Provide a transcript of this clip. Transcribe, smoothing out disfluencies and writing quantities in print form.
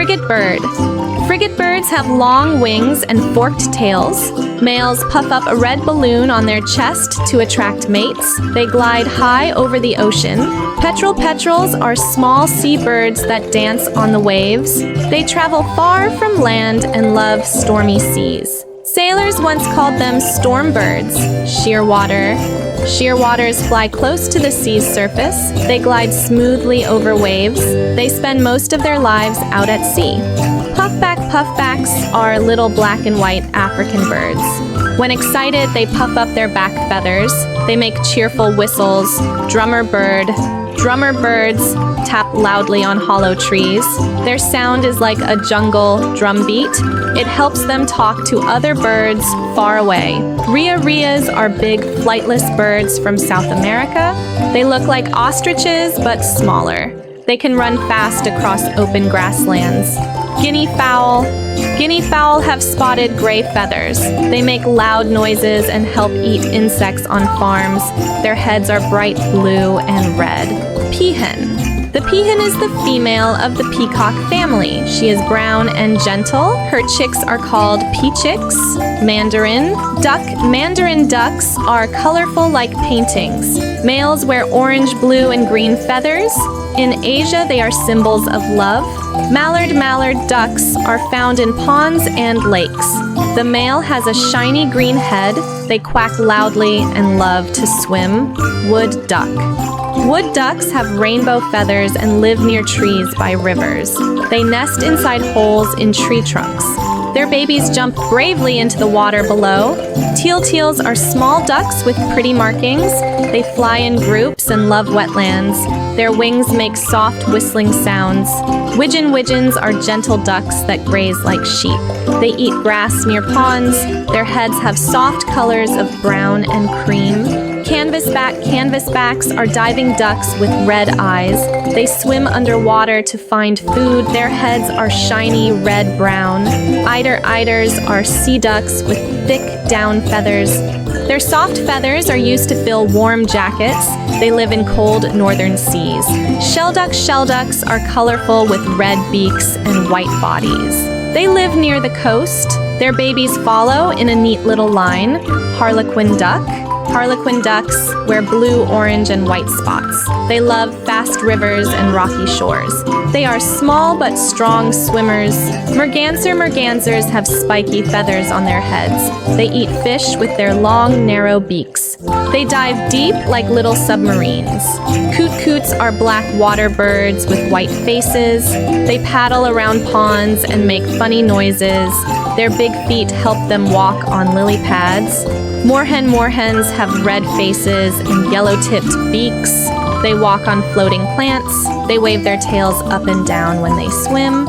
Frigate bird. Frigate birds have long wings and forked tails. Males puff up a red balloon on their chest to attract mates. They glide high over the ocean. Petrels are small sea-birds that dance on the waves. They travel far from land and love stormy seas. Sailors once called them storm birds. Shearwater. Shearwaters fly close to the sea's surface. They glide smoothly over waves. They spend most of their lives out at sea. Puffbacks are little black and white African birds. When excited, they puff up their back feathers. They make cheerful whistles. Drummer birds tap loudly on hollow trees. Their sound is like a jungle drumbeat. It helps them talk to other birds far away. Rheas are big flightless birds from South America. They look like ostriches but smaller. They can run fast across open grasslands. Guinea fowl have spotted gray feathers. They make loud noises and help eat insects on farms. Their heads are bright blue and red. Peahen. The peahen is the female of the peacock family. She is brown and gentle. Her chicks are called peachicks. Mandarin ducks are colorful like paintings. Males wear orange, blue, and green feathers. In Asia, they are symbols of love. Mallard ducks are found in ponds and lakes. The male has a shiny green head. They quack loudly and love to swim. Wood duck. Wood ducks have rainbow feathers and live near trees by rivers. They nest inside holes in tree trunks. Their babies jump bravely into the water below. Teals are small ducks with pretty markings. They fly in groups and love wetlands. Their wings make soft whistling sounds. Widgeons are gentle ducks that graze like sheep. They eat grass near ponds. Their heads have soft colors of brown and cream. Canvasbacks are diving ducks with red eyes. They swim underwater to find food. Their heads are shiny red-brown. Eiders are sea ducks with thick down feathers. Their soft feathers are used to fill warm jackets. They live in cold northern seas. Shelducks are colorful with red beaks and white bodies. They live near the coast. Their babies follow in a neat little line. Harlequin ducks wear blue, orange, and white spots. They love fast rivers and rocky shores. They are small but strong swimmers. Mergansers have spiky feathers on their heads. They eat fish with their long, narrow beaks. They dive deep like little submarines. Coots are black water birds with white faces. They paddle around ponds and make funny noises. Their big feet help them walk on lily pads. Moorhens have red faces and yellow-tipped beaks. They walk on floating plants. They wave their tails up and down when they swim.